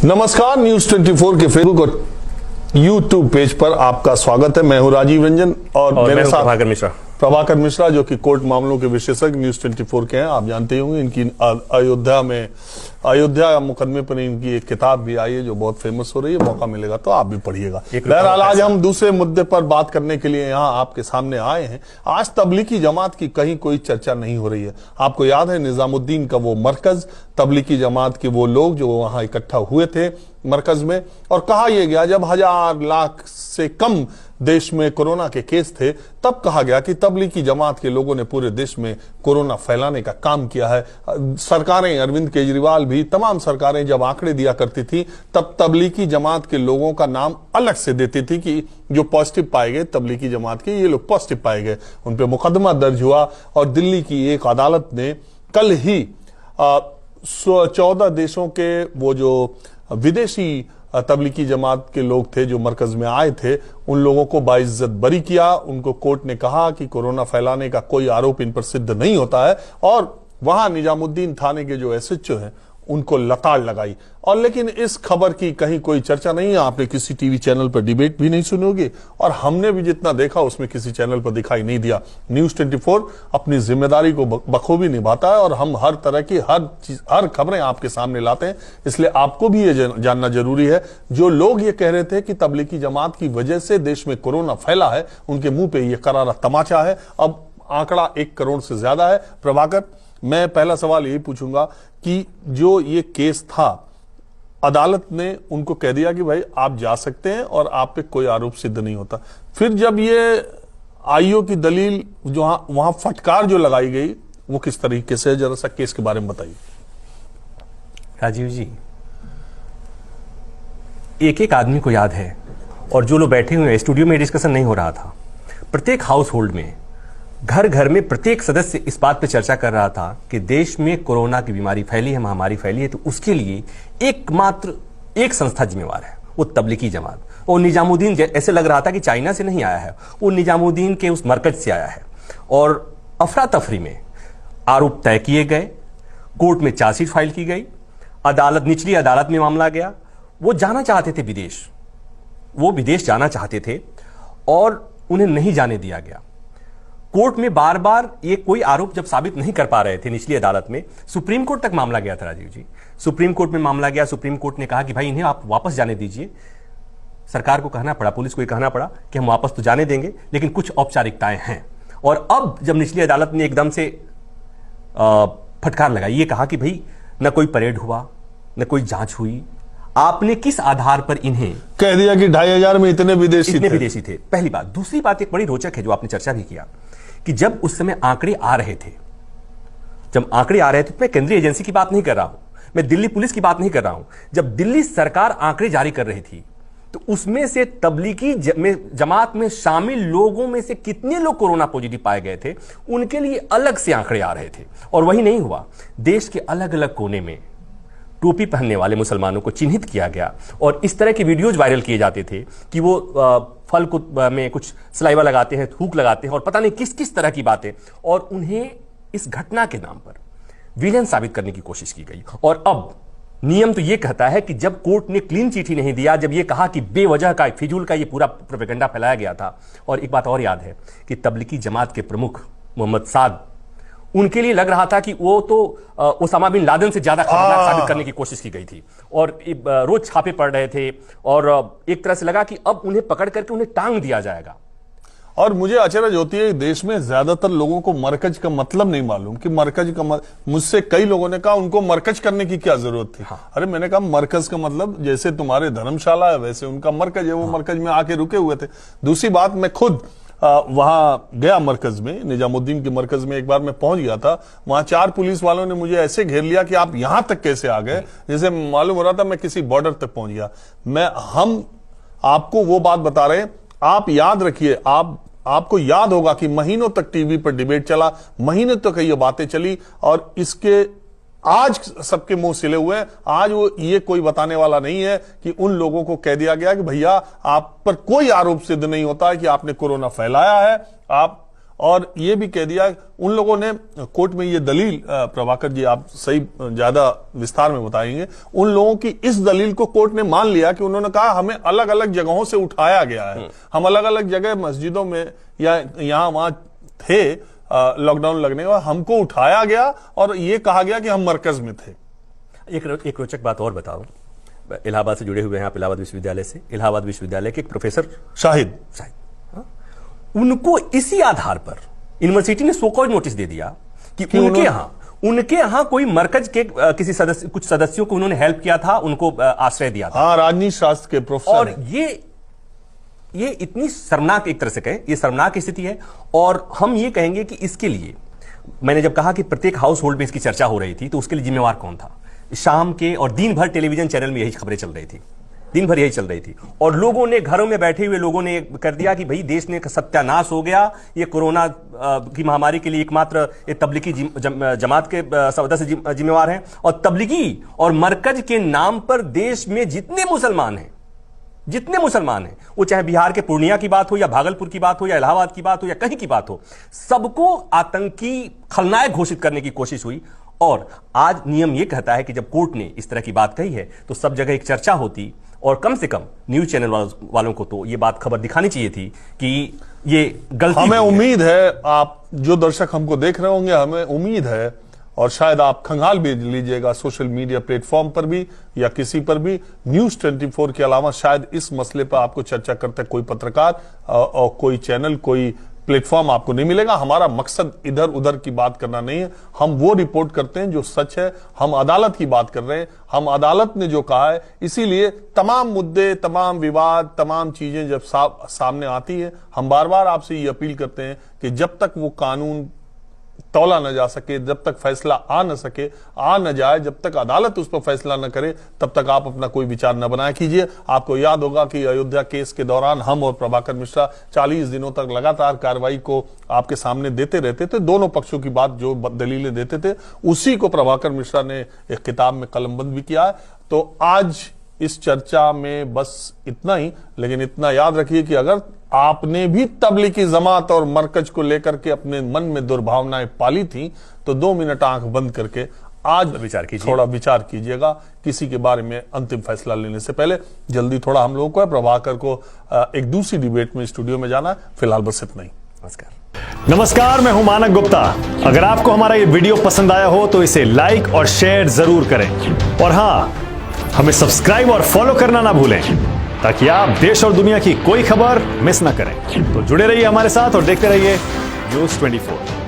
नमस्कार, न्यूज 24 के फेसबुक और यूट्यूब पेज पर आपका स्वागत है। मैं हूं राजीव रंजन और मेरे साथ प्रभाकर मिश्रा जो कि कोर्ट मामलों के विशेषज्ञ न्यूज 24 के हैं। आप जानते होंगे इनकी अयोध्या मुकदमे पर इनकी एक किताब भी आई है जो बहुत फेमस हो रही है। मौका मिलेगा तो आप भी पढ़िएगा। बहरहाल आज हम दूसरे मुद्दे पर बात करने के लिए यहाँ आपके सामने आए हैं। आज तबलीगी जमात की कहीं कोई चर्चा नहीं हो रही है। आपको याद है निजामुद्दीन का वो मरकज, तबलीगी जमात के वो लोग जो वहां इकट्ठा हुए थे मरकज में, और कहा यह गया जब 1000 लाख से कम देश में कोरोना के केस थे तब कहा गया कि तबलीगी जमात के लोगों ने पूरे देश में कोरोना फैलाने का काम किया है। सरकारें, अरविंद केजरीवाल भी, तमाम सरकारें जब आंकड़े दिया करती थी तब तबलीगी जमात के लोगों का नाम अलग से देती थी कि जो पॉजिटिव पाए गए तबलीगी जमात के, ये लोग पॉजिटिव पाए गए, उन पर मुकदमा दर्ज हुआ। और दिल्ली की एक अदालत ने कल ही 14 देशों के वो जो विदेशी तबलीगी जमात के लोग थे जो मरकज में आए थे उन लोगों को बाइज्जत बरी किया। उनको कोर्ट ने कहा कि कोरोना फैलाने का कोई आरोप इन पर सिद्ध नहीं होता है, और वहां निजामुद्दीन थाने के जो एसएचओ हैं उनको लताड़ लगाई। और लेकिन इस खबर की कहीं कोई चर्चा नहीं है। आपने किसी टीवी चैनल पर डिबेट भी नहीं सुनी होगी, और हमने भी जितना देखा उसमें किसी चैनल पर दिखाई नहीं दिया। न्यूज 24 अपनी जिम्मेदारी को बखूबी निभाता है और हम हर तरह की हर खबरें आपके सामने लाते हैं। इसलिए आपको भी ये जानना जरूरी है। जो लोग ये कह रहे थे कि तबलीगी जमात की वजह से देश में कोरोना फैला है, उनके मुंह पे ये करारा तमाचा है। अब आंकड़ा 1 करोड़ से ज्यादा है। प्रभाकर, मैं पहला सवाल यही पूछूंगा कि जो ये केस था, अदालत ने उनको कह दिया कि भाई आप जा सकते हैं और आप पे कोई आरोप सिद्ध नहीं होता। फिर जब ये आईओ की दलील जो वहां फटकार जो लगाई गई वो किस तरीके से, जरा सा केस के बारे में बताइए। राजीव जी, एक एक आदमी को याद है, और जो लोग बैठे हुए हैं, स्टूडियो में डिस्कशन नहीं हो रहा था, प्रत्येक हाउस होल्ड में, घर घर में प्रत्येक सदस्य इस बात पर चर्चा कर रहा था कि देश में कोरोना की बीमारी फैली है, महामारी फैली है, तो उसके लिए एकमात्र एक संस्था जिम्मेवार है, वो तबलीगी जमात। और निजामुद्दीन ऐसे लग रहा था कि चाइना से नहीं आया है, वो निजामुद्दीन के उस मरकज से आया है। और अफरा तफरी में आरोप तय किए गए, कोर्ट में चार्जशीट फाइल की गई, अदालत, निचली अदालत में मामला गया। वो जाना चाहते थे विदेश, वो विदेश जाना चाहते थे और उन्हें नहीं जाने दिया गया। कोर्ट में बार बार ये कोई आरोप जब साबित नहीं कर पा रहे थे निचली अदालत में, सुप्रीम कोर्ट तक मामला गया था राजीव जी। सुप्रीम कोर्ट में मामला गया, सुप्रीम कोर्ट ने कहा कि भाई इन्हें आप वापस जाने दीजिए। सरकार को कहना पड़ा, पुलिस को ये कहना पड़ा कि हम वापस तो जाने देंगे लेकिन कुछ औपचारिकताएं हैं। और अब जब निचली अदालत ने एकदम से फटकार लगाई, ये कहा कि भाई न कोई परेड हुआ, न कोई जांच हुई, आपने किस आधार पर इन्हें कह दिया कि 2500 में इतने विदेशी थे। पहली बात। दूसरी बात एक बड़ी रोचक है जो आपने चर्चा भी किया कि जब उस समय आंकड़े आ रहे थे, तो मैं केंद्रीय एजेंसी की बात नहीं कर रहा हूं, मैं दिल्ली पुलिस की बात नहीं कर रहा हूं। जब दिल्ली सरकार आंकड़े जारी कर रही थी तो उसमें से तबलीगी जमात में शामिल लोगों में से कितने लोग कोरोना पॉजिटिव पाए गए थे, उनके लिए अलग से आंकड़े आ रहे थे। और वही नहीं हुआ, देश के अलग अलग कोने में टोपी पहनने वाले मुसलमानों को चिन्हित किया गया और इस तरह के वीडियोज वायरल किए जाते थे कि वो फल को में कुछ सलाइवा लगाते हैं, थूक लगाते हैं और पता नहीं किस किस तरह की बातें, और उन्हें इस घटना के नाम पर विलेन साबित करने की कोशिश की गई। और अब नियम तो ये कहता है कि जब कोर्ट ने क्लीन चिट ही नहीं दिया, जब ये कहा कि बेवजह का, फिजूल का ये पूरा प्रोपेगेंडा फैलाया गया था। और एक बात और याद है कि तबलीगी जमात के प्रमुख मोहम्मद साद, उनके लिए लग रहा था कि वो तो ओसामा बिन लादेन से ज्यादा खतरनाक साबित करने की कोशिश की गई थी, और रोज छापे पड़ रहे थे, और एक तरह से लगा कि अब उन्हें पकड़ करके उन्हें टांग दिया जाएगा। और मुझे अचरज होती है देश में ज्यादातर लोगों को मरकज का मतलब नहीं मालूम कि मरकज का मुझसे कई लोगों ने कहा उनको मरकज करने की क्या जरूरत थी। हाँ। अरे मैंने कहा मरकज का मतलब जैसे तुम्हारे धर्मशाला है वैसे उनका मरकज है, वो मरकज में आके रुके हुए थे। दूसरी बात, मैं खुद वहां गया मरकज में, निजामुद्दीन के मरकज में एक बार मैं पहुंच गया था। वहां 4 पुलिस वालों ने मुझे ऐसे घेर लिया कि आप यहां तक कैसे आ गए, जैसे मालूम हो रहा था मैं किसी बॉर्डर तक पहुंच गया। हम आपको वो बात बता रहे हैं, आप याद रखिए, आपको याद होगा कि महीनों तक टीवी पर डिबेट चला, महीनों तक ये बातें चली, और इसके आज सबके मुंह सिले हुए हैं। आज वो ये कोई बताने वाला नहीं है कि उन लोगों को कह दिया गया कि भैया आप पर कोई आरोप सिद्ध नहीं होता है कि आपने कोरोना फैलाया है, और ये भी कह दिया, उन लोगों ने कोर्ट में ये दलील, प्रभाकर जी आप सही ज्यादा विस्तार में बताएंगे, उन लोगों की इस दलील को कोर्ट ने मान लिया कि उन्होंने कहा हमें अलग अलग जगहों से उठाया गया है, हम अलग अलग जगह मस्जिदों में या यहां वहां थे लॉकडाउन लगने के बाद, हमको उठाया गया और ये कहा गया कि हम मरकज में थे। एक रोचक बात और बताओ, इलाहाबाद से जुड़े हुए हैं आप, इलाहाबाद विश्वविद्यालय से, इलाहाबाद विश्वविद्यालय के एक प्रोफेसर शाहिद, उनको इसी आधार पर यूनिवर्सिटी ने सो कॉज नोटिस दे दिया कि उनके यहां कोई मरकज के किसी सदस्य, कुछ सदस्यों को उन्होंने हेल्प किया था, उनको आश्रय दिया था। हाँ, राजनीति शास्त्र के प्रोफेसर। और ये इतनी शर्मनाक, एक तरह से कहें ये शर्मनाक स्थिति है। और हम ये कहेंगे कि इसके लिए मैंने जब कहा कि प्रत्येक हाउस होल्ड में इसकी चर्चा हो रही थी, तो उसके लिए जिम्मेवार कौन था? शाम के और दिन भर टेलीविजन चैनल में यही खबरें चल रही थी, दिन भर यही चल रही थी, और लोगों ने, घरों में बैठे हुए लोगों ने कर दिया कि भाई देश में सत्यानाश हो गया, ये कोरोना की महामारी के लिए एकमात्र ये तबलीगी जमात के सदस्य जिम्मेवार हैं। और तबलीगी और मरकज के नाम पर देश में जितने मुसलमान हैं, वो चाहे बिहार के पूर्णिया की बात हो या भागलपुर की बात हो या इलाहाबाद की बात हो या कहीं की बात हो, सबको आतंकी खलनायक घोषित करने की कोशिश हुई। और आज नियम यह कहता है कि जब कोर्ट ने इस तरह की बात कही है तो सब जगह एक चर्चा होती, और कम से कम न्यूज चैनल वालों को तो ये बात खबर दिखानी चाहिए थी कि ये गलती। हमें उम्मीद है, आप जो दर्शक हमको देख रहे होंगे, हमें उम्मीद है, और शायद आप खंगाल भी लीजिएगा सोशल मीडिया प्लेटफॉर्म पर भी या किसी पर भी, न्यूज 24 के अलावा शायद इस मसले पर आपको चर्चा करते कोई पत्रकार और कोई चैनल, कोई प्लेटफॉर्म आपको नहीं मिलेगा। हमारा मकसद इधर उधर की बात करना नहीं है, हम वो रिपोर्ट करते हैं जो सच है। हम अदालत की बात कर रहे हैं, हम अदालत ने जो कहा है, इसीलिए तमाम मुद्दे, तमाम विवाद, तमाम चीजें जब सामने आती है, हम बार बार आपसे ये अपील करते हैं कि जब तक वो कानून तौला न जा सके, जब तक फैसला आ न जाए, जब तक अदालत उस पर फैसला न करे, तब तक आप अपना कोई विचार न बनाया कीजिए। आपको याद होगा कि अयोध्या केस के दौरान हम और प्रभाकर मिश्रा 40 दिनों तक लगातार कार्रवाई को आपके सामने देते रहते थे, दोनों पक्षों की बात जो दलीलें देते थे, उसी को प्रभाकर मिश्रा ने एक किताब में कलमबंद भी किया है। तो आज इस चर्चा में बस इतना ही, लेकिन इतना याद रखिए कि अगर आपने भी तबलीगी जमात और मरकज को लेकर के अपने मन में दुर्भावनाएं पाली थी, तो 2 मिनट आंख बंद करके आज थोड़ा विचार कीजिएगा किसी के बारे में अंतिम फैसला लेने से पहले। जल्दी थोड़ा हम लोगों को है, प्रभाकर को एक दूसरी डिबेट में स्टूडियो में जाना है। फिलहाल बस इतना ही। नमस्कार, मैं हूं मानक गुप्ता। अगर आपको हमारा ये वीडियो पसंद आया हो तो इसे लाइक और शेयर जरूर करें, और हाँ, हमें सब्सक्राइब और फॉलो करना ना भूलें ताकि आप देश और दुनिया की कोई खबर मिस ना करें। तो जुड़े रहिए हमारे साथ और देखते रहिए न्यूज़ 24।